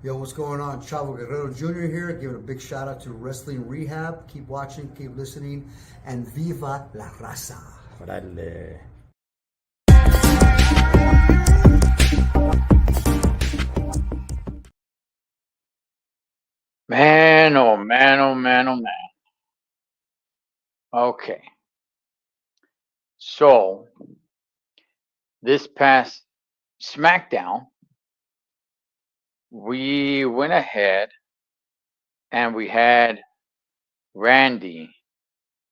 Yo, what's going on? Chavo Guerrero Jr. here, giving a big shout out to Wrestling Rehab. Keep watching, keep listening, and viva la raza. Órale. Man, oh man, oh man, oh man. Okay. So this past SmackDown, we went ahead and we had Randy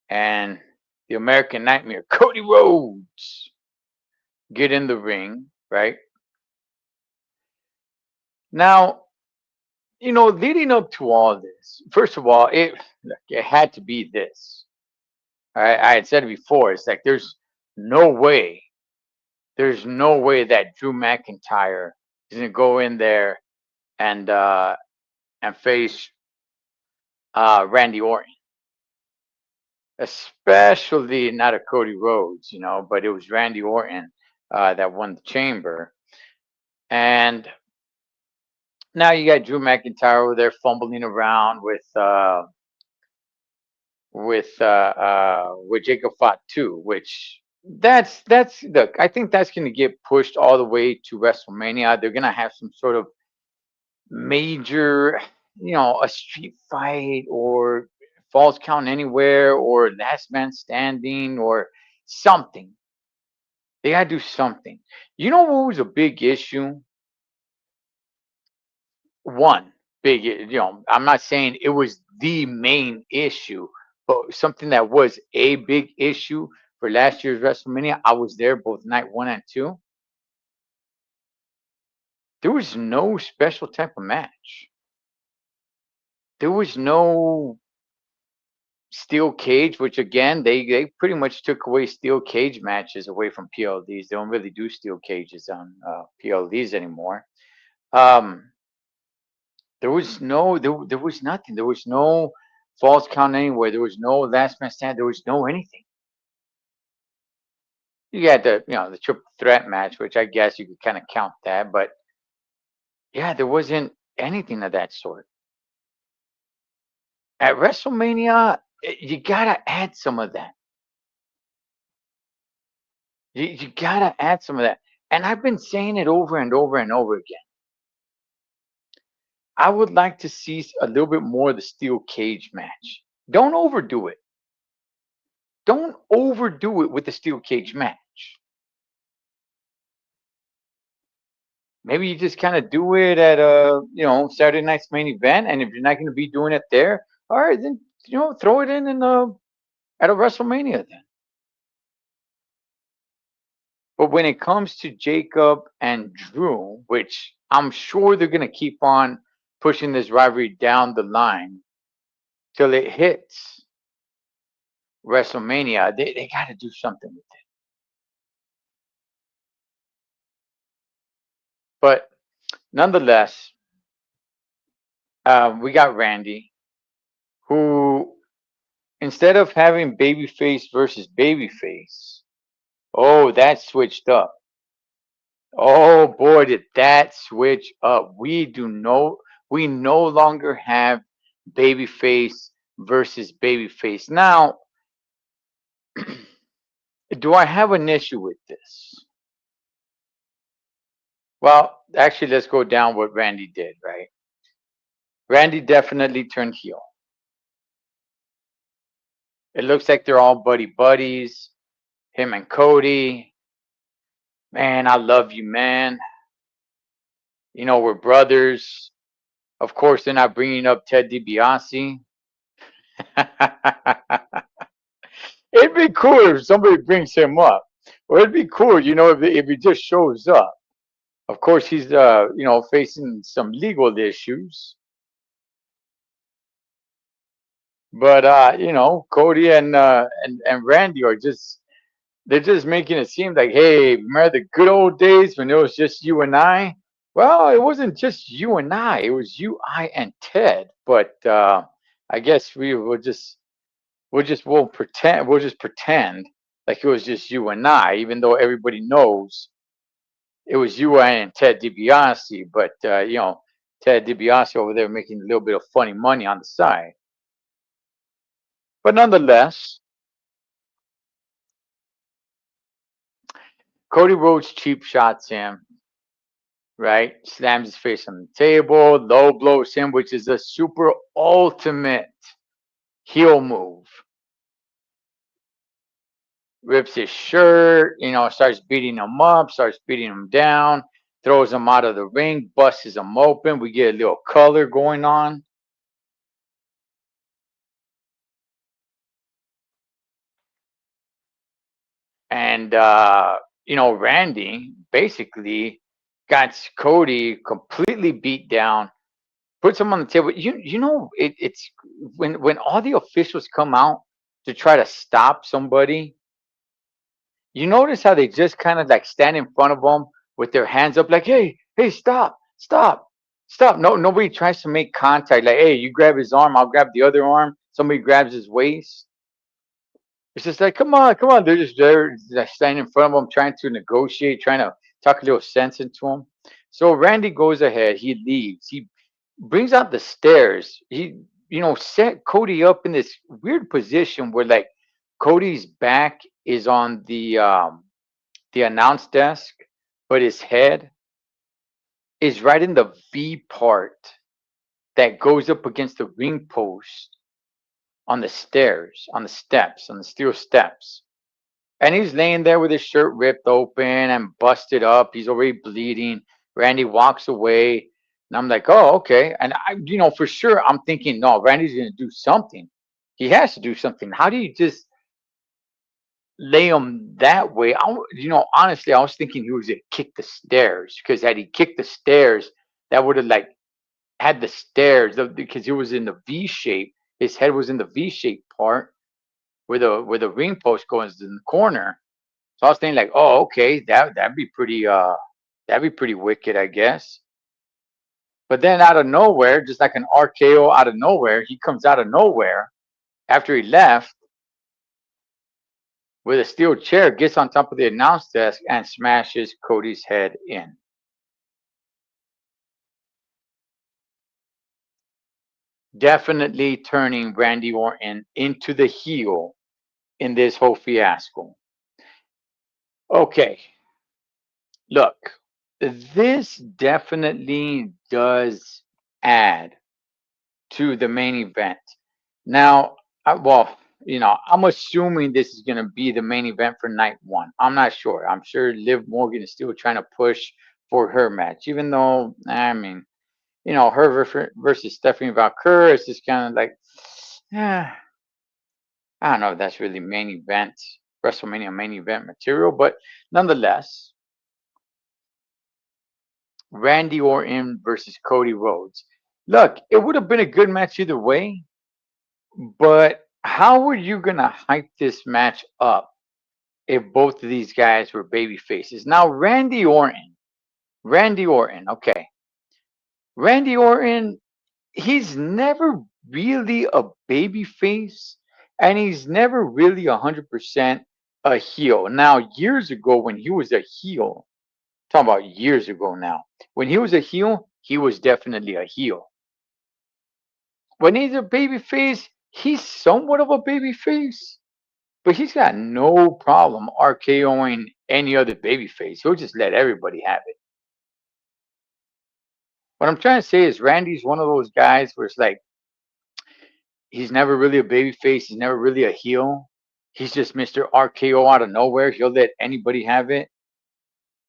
and the American Nightmare, Cody Rhodes, get in the ring, right? Now, leading up to all this, first of all, it had to be this. I had said it before. It's like no way, there's no way that Drew McIntyre is gonna go in there and face Randy Orton, especially not a Cody Rhodes, but it was Randy Orton that won the Chamber, and now you got Drew McIntyre over there fumbling around with Jacob Fatu, which that's look. I think that's going to get pushed all the way to WrestleMania. They're going to have some sort of major, a street fight or falls count anywhere or last man standing or something. They got to do something. You know what was a big issue? One big, I'm not saying it was the main issue, but something that was a big issue for last year's WrestleMania. I was there both night one and two. There was no special type of match. There was no steel cage, which again they pretty much took away steel cage matches away from PLDs. They don't really do steel cages on PLDs anymore. Um, there was nothing. There was no false count anywhere. There was no last man stand. There was no anything. You had the triple threat match, which I guess you could kind of count that, but yeah, there wasn't anything of that sort. At WrestleMania, you gotta add some of that. You gotta add some of that. And I've been saying it over and over and over again. I would like to see a little bit more of the steel cage match. Don't overdo it. Don't overdo it with the steel cage match. Maybe you just kind of do it at Saturday night's main event, and if you're not going to be doing it there, all right, then throw it in at a WrestleMania then. But when it comes to Jacob and Drew, which I'm sure they're going to keep on pushing this rivalry down the line till it hits WrestleMania, they got to do something with it. But nonetheless, we got Randy, who instead of having babyface versus babyface, oh, that switched up. Oh boy, did that switch up. We no longer have babyface versus babyface. Now, do I have an issue with this? Well, actually, let's go down what Randy did, right? Randy definitely turned heel. It looks like they're all buddy buddies. Him and Cody. Man, I love you, man. We're brothers. Of course, they're not bringing up Ted DiBiase. It'd be cool if somebody brings him up. Or it'd be cool, if he just shows up. Of course, he's facing some legal issues. But Cody and Randy are they're just making it seem like, hey, remember the good old days when it was just you and I? Well, it wasn't just you and I. It was you, I, and Ted. But I guess we'll just pretend like it was just you and I, even though everybody knows it was you, I, and Ted DiBiase. But Ted DiBiase over there making a little bit of funny money on the side. But nonetheless, Cody Rhodes cheap shots him, right? Slams his face on the table, low blows him, which is a super ultimate heel move. Rips his shirt, starts beating him up, starts beating him down, throws him out of the ring, busts him open. We get a little color going on. And, Randy basically got Cody completely beat down, puts him on the table. It's when all the officials come out to try to stop somebody. You notice how they just kind of like stand in front of them with their hands up, like, "Hey, hey, stop, stop, stop!" No, nobody tries to make contact. Like, "Hey, you grab his arm, I'll grab the other arm." Somebody grabs his waist. It's just like, come on, come on. They're just there, like, standing in front of him, trying to negotiate, trying to talk a little sense into him. So Randy goes ahead. He leaves. He brings out the stairs. He, set Cody up in this weird position where, like, Cody's back is on the announce desk, but his head is right in the V part that goes up against the ring post on the stairs, on the steps, on the steel steps. And he's laying there with his shirt ripped open and busted up. He's already bleeding. Randy walks away. And I'm like, oh, okay. And for sure, I'm thinking, no, Randy's going to do something. He has to do something. How do you just lay him that way? Honestly, I was thinking he was going to kick the stairs, because had he kicked the stairs, that would have like had the stairs, because he was in the V shape. His head was in the V shape part where the ring post goes in the corner. So I was thinking like, oh, okay, that'd be pretty wicked, I guess. But then out of nowhere, just like an RKO out of nowhere, he comes out of nowhere after he left with a steel chair, gets on top of the announce desk and smashes Cody's head in. Definitely turning Randy Orton into the heel in this whole fiasco. Okay, look, this definitely does add to the main event. Now, I'm assuming this is going to be the main event for night one. I'm not sure. I'm sure Liv Morgan is still trying to push for her match, even though, I mean, her versus Stephanie Valkyrie is just kind of like, eh, I don't know if that's really main event, WrestleMania main event material, but nonetheless, Randy Orton versus Cody Rhodes. Look, it would have been a good match either way, but how are you gonna hype this match up if both of these guys were baby faces? Now, Randy Orton, okay. Randy Orton, he's never really a baby face, and he's never really 100% a heel. Now, years ago when he was a heel, talking about years ago now, when he was a heel, he was definitely a heel. When he's a baby face, he's somewhat of a baby face. But he's got no problem RKOing any other babyface. He'll just let everybody have it. What I'm trying to say is Randy's one of those guys where it's like he's never really a babyface. He's never really a heel. He's just Mr. RKO out of nowhere. He'll let anybody have it.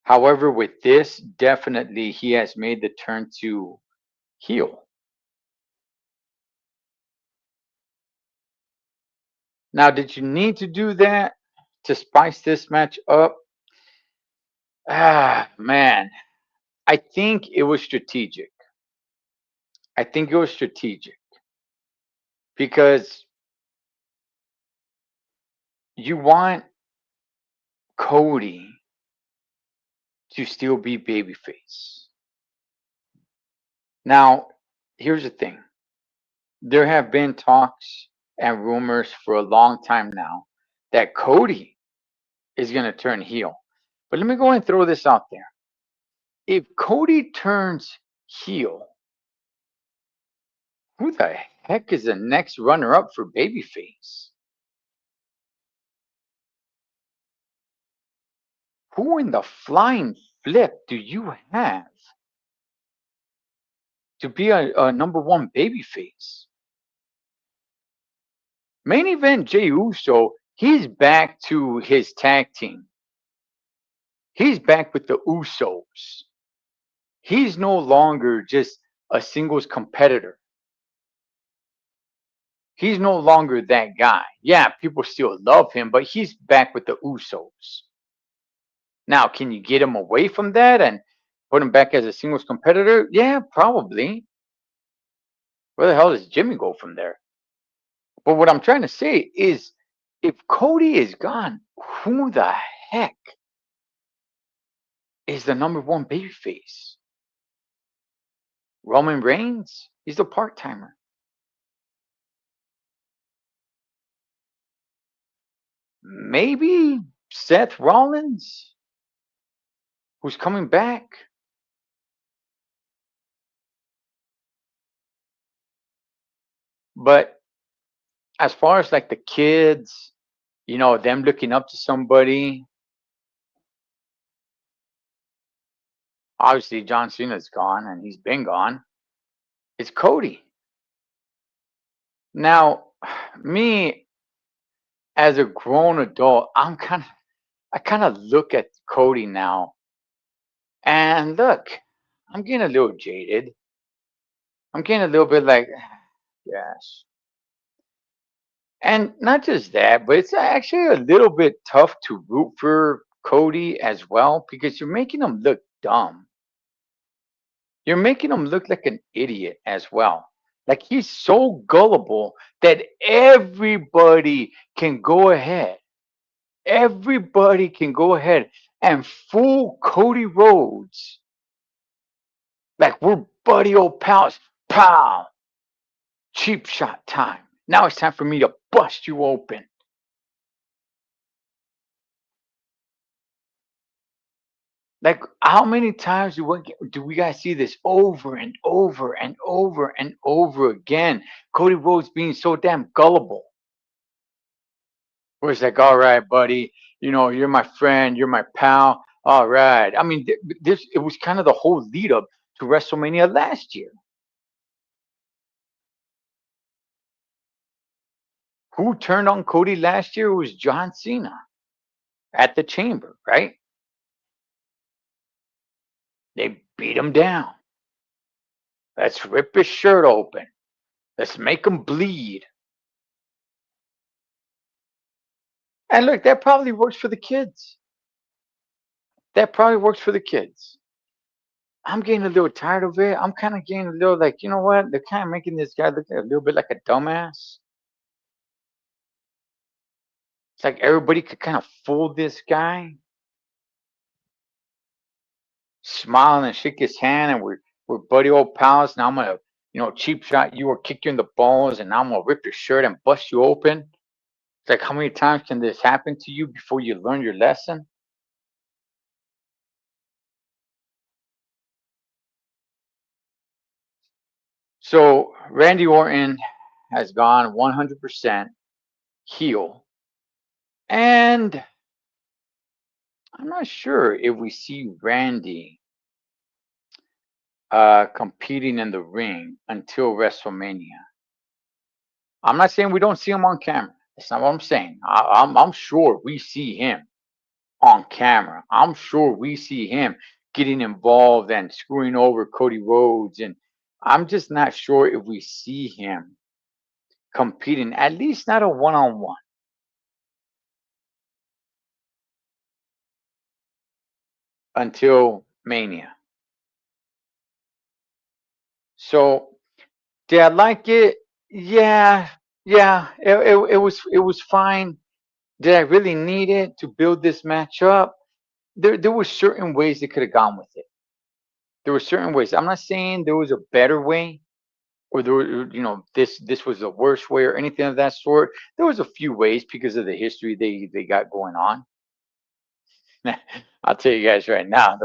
However, with this, definitely he has made the turn to heel. Now, did you need to do that to spice this match up? Ah, man. I think it was strategic. I think it was strategic because you want Cody to still be babyface. Now, here's the thing. There have been talks and rumors for a long time now that Cody is going to turn heel. But let me go and throw this out there. If Cody turns heel, Who the heck is the next runner-up for babyface? Who in the flying flip do you have to be a number one babyface? Main event Jey Uso, he's back to his tag team. He's back with the Usos. He's no longer just a singles competitor. He's no longer that guy. Yeah, people still love him, but he's back with the Usos. Now, can you get him away from that and put him back as a singles competitor? Yeah, probably. Where the hell does Jimmy go from there? But what I'm trying to say is if Cody is gone, who the heck is the number one babyface? Roman Reigns? He's a part timer. Maybe Seth Rollins, who's coming back. But as far as like the kids, them looking up to somebody, obviously John Cena's gone and he's been gone. It's Cody. Now, me as a grown adult, I kind of look at Cody now and look, I'm getting a little jaded. I'm getting a little bit like, yes. And not just that, but it's actually a little bit tough to root for Cody as well because you're making him look dumb. You're making him look like an idiot as well. Like he's so gullible that everybody can go ahead. Everybody can go ahead and fool Cody Rhodes like we're buddy old pals. Pow! Cheap shot time. Now it's time for me to bust you open. Like, how many times do we guys see this over and over and over and over again? Cody Rhodes being so damn gullible. Where it's like, all right, buddy, you're my friend, you're my pal. All right. I mean, this it was kind of the whole lead up to WrestleMania last year. Who turned on Cody last year? It was John Cena at the Chamber, right? They beat him down. Let's rip his shirt open. Let's make him bleed. And look, that probably works for the kids. That probably works for the kids. I'm getting a little tired of it. I'm kind of getting a little like, you know what? They're kind of making this guy look a little bit like a dumbass. It's like everybody could kind of fool this guy, smile and shake his hand, and we're buddy old pals. Now I'm gonna, cheap shot you or kick you in the balls, and now I'm gonna rip your shirt and bust you open. It's like how many times can this happen to you before you learn your lesson? So Randy Orton has gone 100% heel, and I'm not sure if we see Randy competing in the ring until WrestleMania. I'm not saying we don't see him on camera. That's not what I'm saying. I'm sure we see him on camera. I'm sure we see him getting involved and screwing over Cody Rhodes. And I'm just not sure if we see him competing, at least not a one on one until Mania. So, did I like it? Yeah, yeah. It was fine. Did I really need it to build this match up? There were certain ways they could have gone with it. There were certain ways. I'm not saying there was a better way or there were, this was the worst way or anything of that sort. There was a few ways because of the history they got going on. I'll tell you guys right now,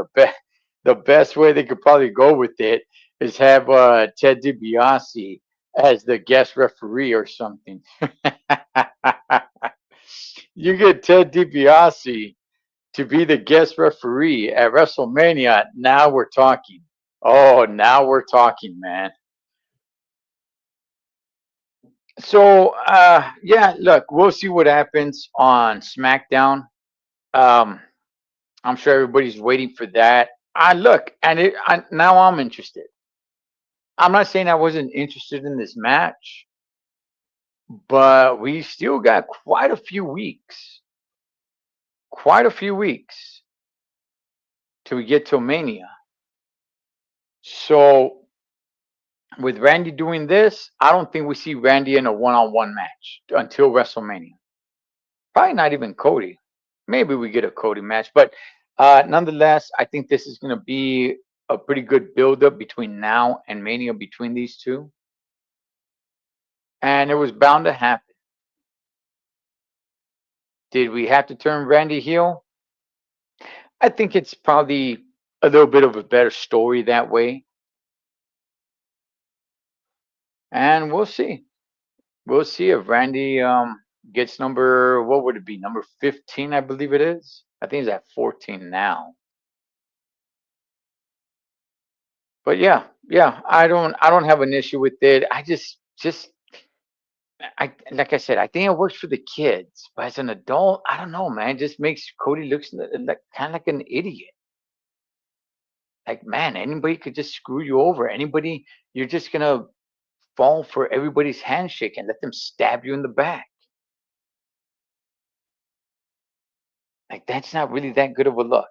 the best way they could probably go with it is have Ted DiBiase as the guest referee or something. You get Ted DiBiase to be the guest referee at WrestleMania. Now we're talking. Oh, now we're talking, man. So, yeah, look, we'll see what happens on SmackDown. Um, I'm sure everybody's waiting for that. I look, and now I'm interested. I'm not saying I wasn't interested in this match, but we still got quite a few weeks till we get to Mania. So with Randy doing this, I don't think we see Randy in a one-on-one match until WrestleMania. Probably not even Cody. Maybe we get a Cody match, but nonetheless, I think this is going to be a pretty good build-up between now and Mania between these two, and it was bound to happen. Did we have to turn Randy heel? I think it's probably a little bit of a better story that way, and we'll see. We'll see if Randy gets number, what would it be? Number 15, I believe it is. I think he's at 14 now. But yeah, yeah, I don't have an issue with it. I just I like I said, I think it works for the kids, but as an adult, I don't know, man. It just makes Cody looks like kind of like an idiot. Like, man, anybody could just screw you over. Anybody, you're just gonna fall for everybody's handshake and let them stab you in the back. Like, that's not really that good of a look.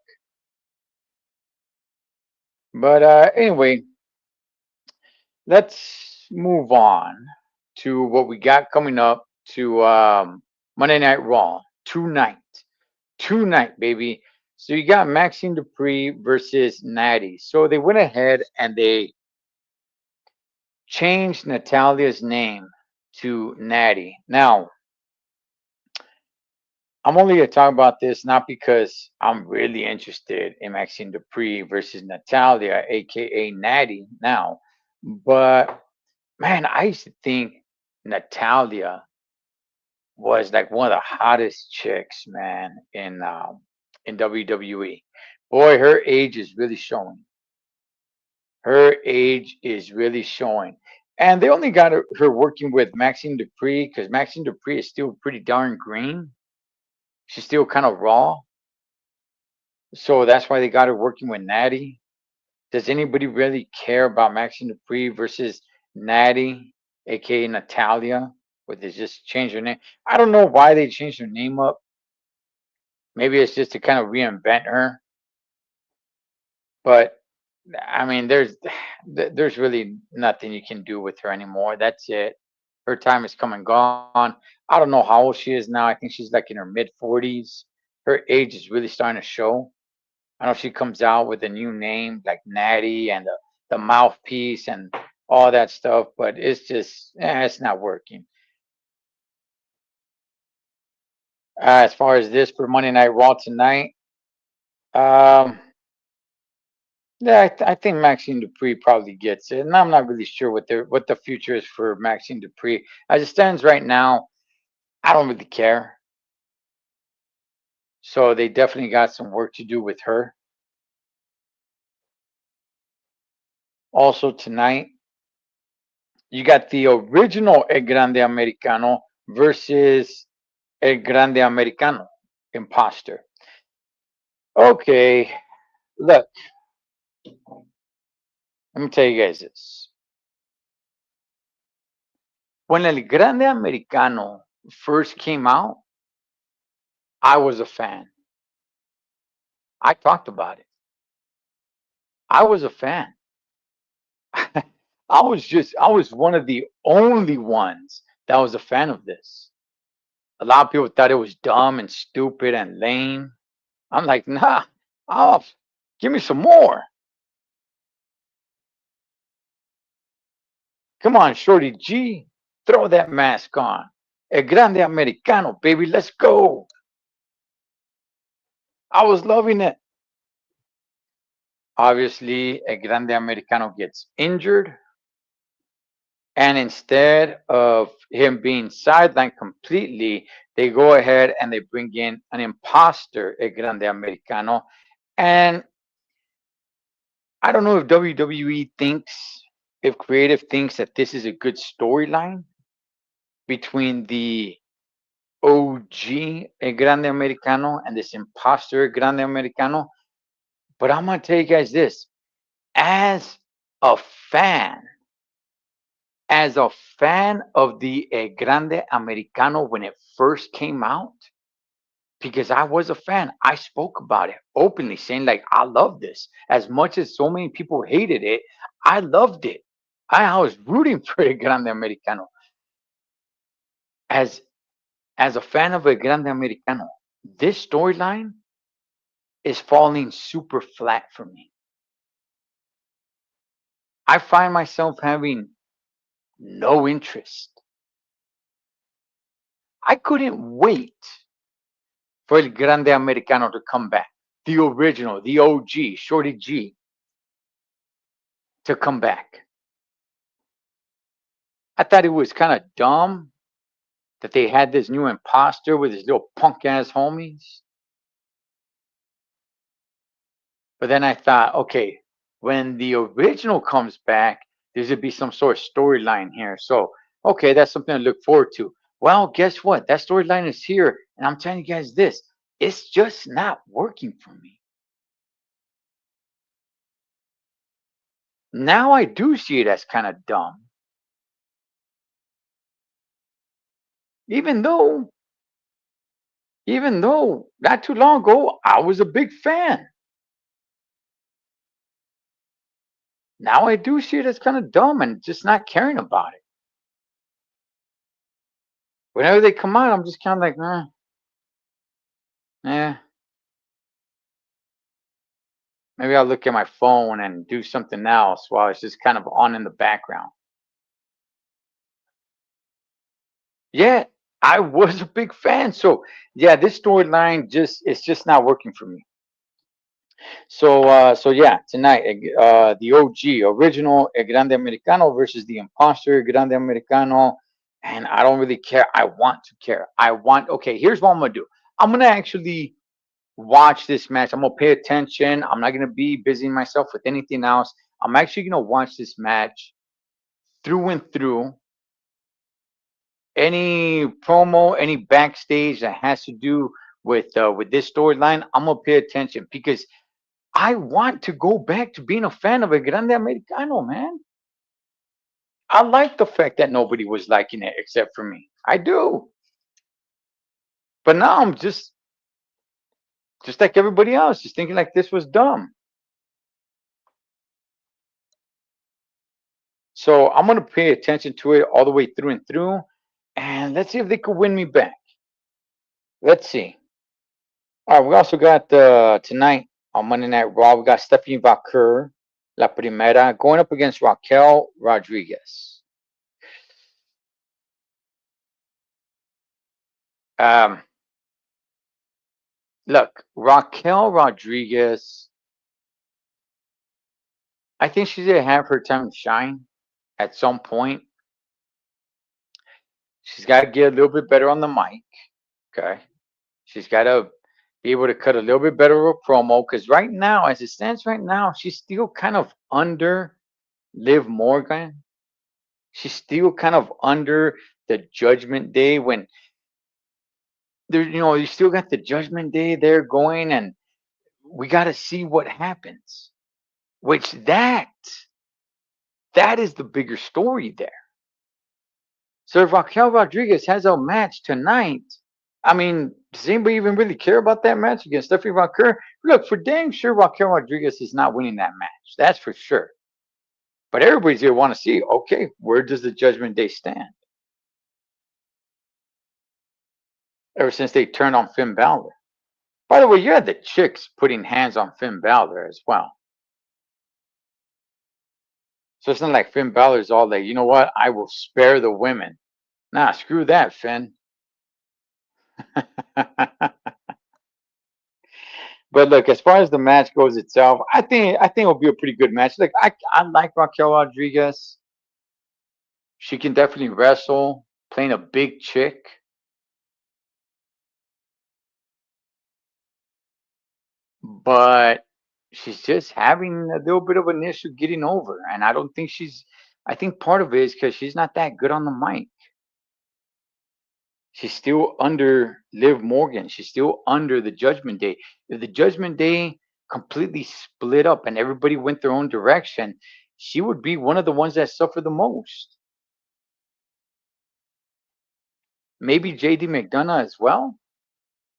But anyway, let's move on to what we got coming up to Monday Night Raw tonight. Tonight, baby. So you got Maxine Dupree versus Natty. So they went ahead and they changed Natalia's name to Natty. Now, I'm only going to talk about this not because I'm really interested in Maxine Dupree versus Natalia, aka Natty, now, but man, I used to think Natalia was like one of the hottest chicks, man, in WWE. Boy, her age is really showing. Her age is really showing. And they only got her working with Maxine Dupree because Maxine Dupree is still pretty darn green. She's still kind of raw. So that's why they got her working with Natty. Does anybody really care about Maxine Dupree versus Natty, aka Natalia? Would they just change her name? I don't know why they changed her name up. Maybe it's just to kind of reinvent her. But I mean, there's really nothing you can do with her anymore. That's it. Her time is come and gone. I don't know how old she is now. I think she's like in her mid 40s. Her age is really starting to show. I know she comes out with a new name like Natty and the mouthpiece and all that stuff, but it's just it's not working. As far as this for Monday Night Raw tonight, um, yeah, I think Maxine Dupree probably gets it, and I'm not really sure what the future is for Maxine Dupree. As it stands right now, I don't really care. So they definitely got some work to do with her. Also tonight, you got the original El Grande Americano versus El Grande Americano, imposter. Okay, look, let me tell you guys this. When El Grande Americano first came out, I was a fan. I talked about it. I was a fan. I was one of the only ones that was a fan of this. A lot of people thought it was dumb and stupid and lame. I'm like, nah, oh, give me some more. Come on, Shorty G, throw that mask on. El Grande Americano, baby, let's go. I was loving it. Obviously, El Grande Americano gets injured. And instead of him being sidelined completely, they go ahead and they bring in an imposter, a Grande Americano. And I don't know if WWE thinks, if creative thinks that this is a good storyline between the OG, a Grande Americano, and this imposter, Grande Americano. But I'm going to tell you guys this, as a fan, as a fan of the Grande Americano when it first came out, because I was a fan, I spoke about it openly, saying like, I love this. As much as so many people hated it, I loved it. I was rooting for a Grande Americano. As as a fan of a Grande Americano, this storyline is falling super flat for me. I find myself having no interest. I couldn't wait for El Grande Americano to come back. The original, the OG, Shorty G, to come back. I thought it was kind of dumb that they had this new imposter with his little punk ass homies. But then I thought, okay, when the original comes back, there's gonna be some sort of storyline here. So, okay, that's something to look forward to. Well, guess what? That storyline is here, and I'm telling you guys this: it's just not working for me. Now I do see it as kind of dumb, even though, even though not too long ago I was a big fan. Now I do see it as kind of dumb and just not caring about it. Whenever they come out, I'm just kind of like, eh, maybe I'll look at my phone and do something else while it's just kind of on in the background. Yeah, I was a big fan. So yeah, this storyline just it's just not working for me. So yeah, tonight the OG original El Grande Americano versus the imposter Grande Americano, and I don't really care. I want to care. I want. Okay, here's what I'm gonna do. I'm gonna actually watch this match. I'm gonna pay attention. I'm not gonna be busying myself with anything else. I'm actually gonna watch this match through and through. Any promo, any backstage that has to do with this storyline, I'm gonna pay attention because I want to go back to being a fan of a Grande Americano, man. I like the fact that nobody was liking it except for me. I do. But now I'm just like everybody else, just thinking like this was dumb. So I'm gonna pay attention to it all the way through and through, and let's see if they could win me back. Let's see. All right, we also got tonight on Monday Night Raw. We got Stephanie Vaquer, La Primera, going up against Raquel Rodriguez. Um, Look, Raquel Rodriguez, I think she's gonna have her time to shine at some point. She's got to get a little bit better on the mic. Okay, she's got to be able to cut a little bit better of a promo because right now, as it stands right now, she's still kind of under Liv Morgan. She's still kind of under the Judgment Day when there, you still got the Judgment Day there going, and we got to see what happens. Which that is the bigger story there. So if Raquel Rodriguez has a match tonight, I mean, does anybody even really care about that match against Stephanie Vaquer? Look, for dang sure Raquel Rodriguez is not winning that match. That's for sure. But everybody's gonna want to see, okay, where does the Judgment Day stand? Ever since they turned on Finn Balor. By the way, you had the chicks putting hands on Finn Balor as well. So it's not like Finn Balor's all like, you know what? I will spare the women. Nah, screw that, Finn. But look, as far as the match goes itself, I think it'll be a pretty good match. Like I like Raquel Rodriguez. She can definitely wrestle, playing a big chick. But she's just having a little bit of an issue getting over. And I don't think I think part of it is because she's not that good on the mic. She's still under Liv Morgan. She's still under the Judgment Day. If the Judgment Day completely split up and everybody went their own direction, she would be one of the ones that suffer the most. Maybe JD McDonough as well.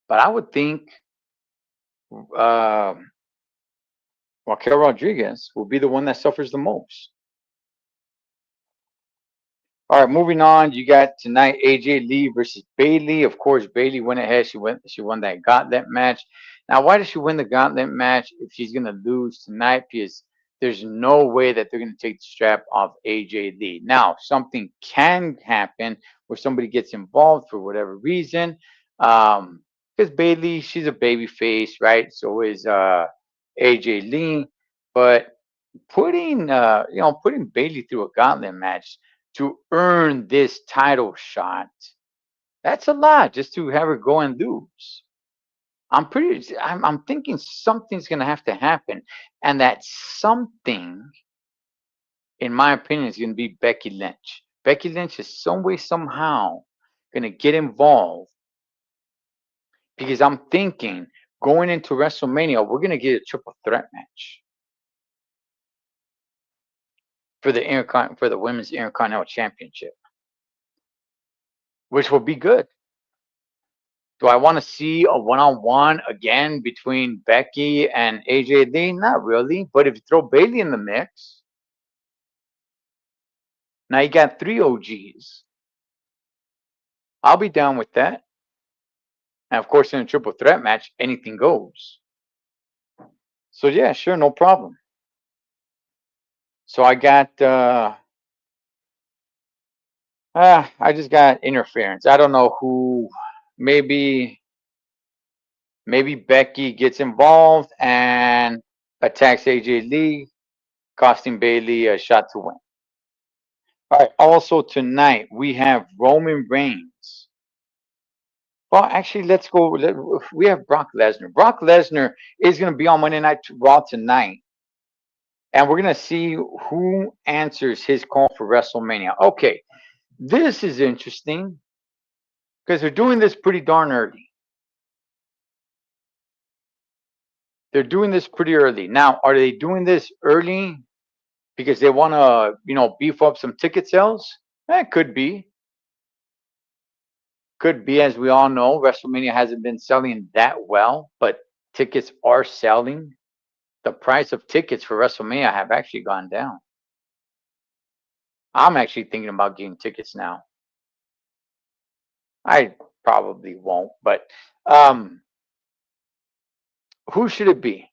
But I would think uh, Raquel Rodriguez will be the one that suffers the most. All right, moving on. You got tonight AJ Lee versus Bailey. Of course, Bailey went ahead. She won that gauntlet match. Now, why does she win the gauntlet match if she's gonna lose tonight? Because there's no way that they're gonna take the strap off AJ Lee. Now, something can happen where somebody gets involved for whatever reason. Because Bailey, she's a baby face, right? So is AJ Lee. But putting Bailey through a gauntlet match to earn this title shot, that's a lot just to have her go and lose. I'm thinking something's gonna have to happen, and that something, in my opinion, is gonna be Becky Lynch. Becky Lynch is some way somehow gonna get involved because I'm thinking going into WrestleMania we're gonna get a triple threat match for the women's Intercontinental Championship, which will be good. Do I want to see a one-on-one again between Becky and AJ Lee? Not really. But if you throw Bailey in the mix, now you got three OGs. I'll be down with that. And of course, in a triple threat match, anything goes. So yeah, sure, no problem. So I got I just got interference. I don't know who. Maybe Becky gets involved and attacks AJ Lee, costing Bailey a shot to win. All right. Also tonight we have Roman Reigns. Well, actually, let's go. We have Brock Lesnar. Brock Lesnar is going to be on Monday Night Raw tonight, and we're going to see who answers his call for WrestleMania. Okay, this is interesting because they're doing this pretty darn early. They're doing this pretty early. Now, are they doing this early because they want to, beef up some ticket sales? That could be. Could be, as we all know, WrestleMania hasn't been selling that well, but tickets are selling. The price of tickets for WrestleMania have actually gone down. I'm actually thinking about getting tickets now. I probably won't, but who should it be?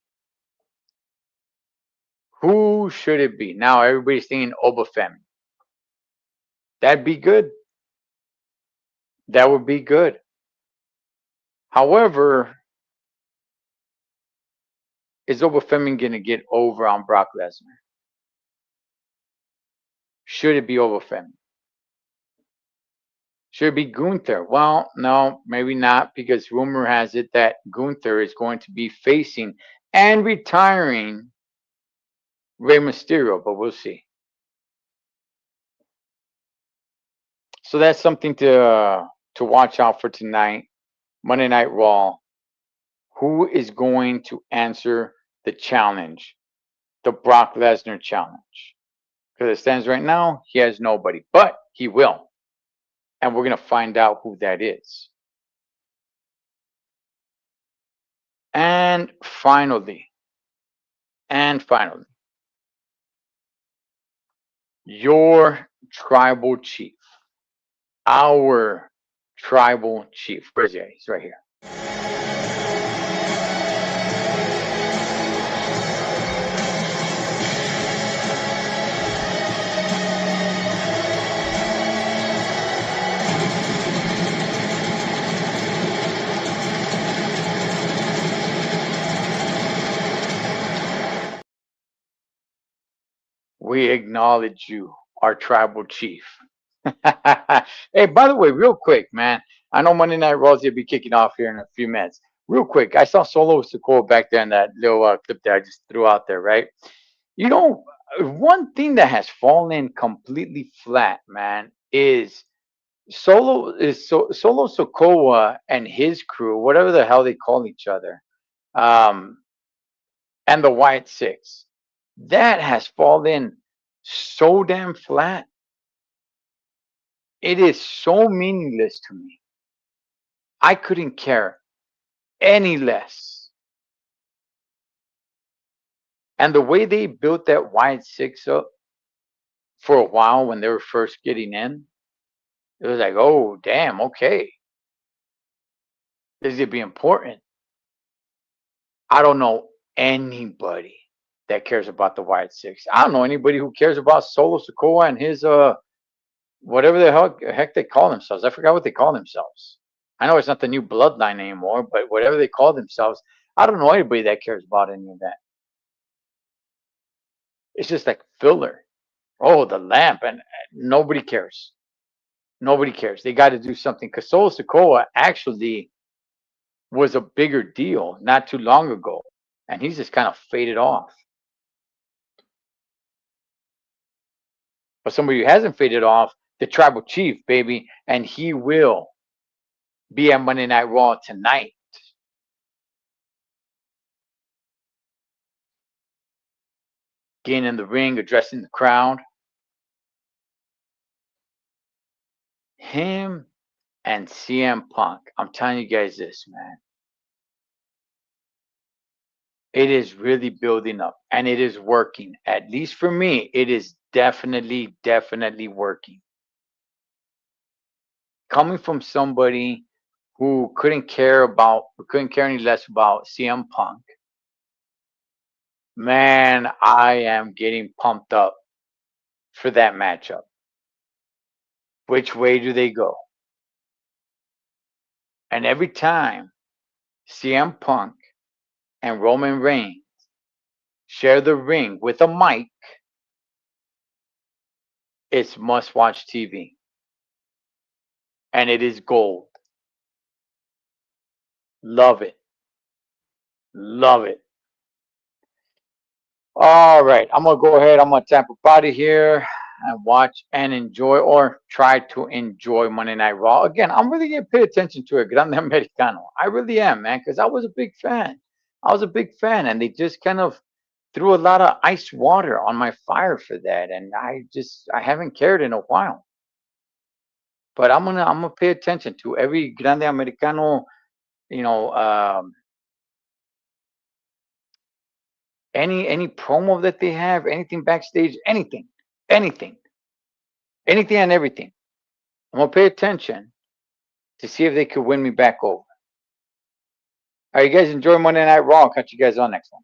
Who should it be? Now everybody's thinking Obafemi. That'd be good. That would be good. However, is Obafemi going to get over on Brock Lesnar? Should it be Obafemi? Should it be Gunther? Well, no, maybe not, because rumor has it that Gunther is going to be facing and retiring Rey Mysterio, but we'll see. So that's something to watch out for tonight, Monday Night Raw. Who is going to answer the challenge, the Brock Lesnar challenge? Because it stands right now, he has nobody, but he will. And we're going to find out who that is. And finally, your tribal chief, our tribal chief. Where's he? He's right here. We acknowledge you, our tribal chief. Hey, by the way, real quick, man. I know Monday Night Raw will be kicking off here in a few minutes. Real quick, I saw Solo Sikoa back there in that little clip that I just threw out there, right? You know, one thing that has fallen completely flat, man, is Solo Sokoa and his crew, whatever the hell they call each other, um, and the White Six. That has fallen so damn flat. It is so meaningless to me. I couldn't care any less. And the way they built that White Six up for a while when they were first getting in, it was like, oh, damn, okay, this is gonna be important. I don't know anybody that cares about the White Six. I don't know anybody who cares about Solo Sokoa and his whatever the heck they call themselves. I forgot what they call themselves. I know it's not the new bloodline anymore, but whatever they call themselves, I don't know anybody that cares about any of that. It's just like filler. Oh, the lamp, and nobody cares. Nobody cares. They got to do something because Solo Sokoa actually was a bigger deal not too long ago, and he's just kind of faded off. But somebody who hasn't faded off, the tribal chief, baby, and he will be at Monday Night Raw tonight. Getting in the ring, addressing the crowd. Him and CM Punk. I'm telling you guys this, man. It is really building up and it is working. At least for me, it is definitely, definitely working. Coming from somebody who couldn't care any less about CM Punk, man, I am getting pumped up for that matchup. Which way do they go? And every time CM Punk and Roman Reigns share the ring with a mic, it's must watch TV. And it is gold. Love it. Love it. All right. I'm going to go ahead. I'm going to tap a body here and watch and enjoy or try to enjoy Monday Night Raw. Again, I'm really going to pay attention to it. Grande Americano. I really am, man, because I was a big fan. I was a big fan, and they just kind of threw a lot of ice water on my fire for that. And I haven't cared in a while. But I'm gonna pay attention to every Grande Americano, you know, any promo that they have, anything backstage, anything, anything and everything. I'm gonna pay attention to see if they could win me back over. All right, you guys enjoy Monday Night Raw. I'll catch you guys on next one.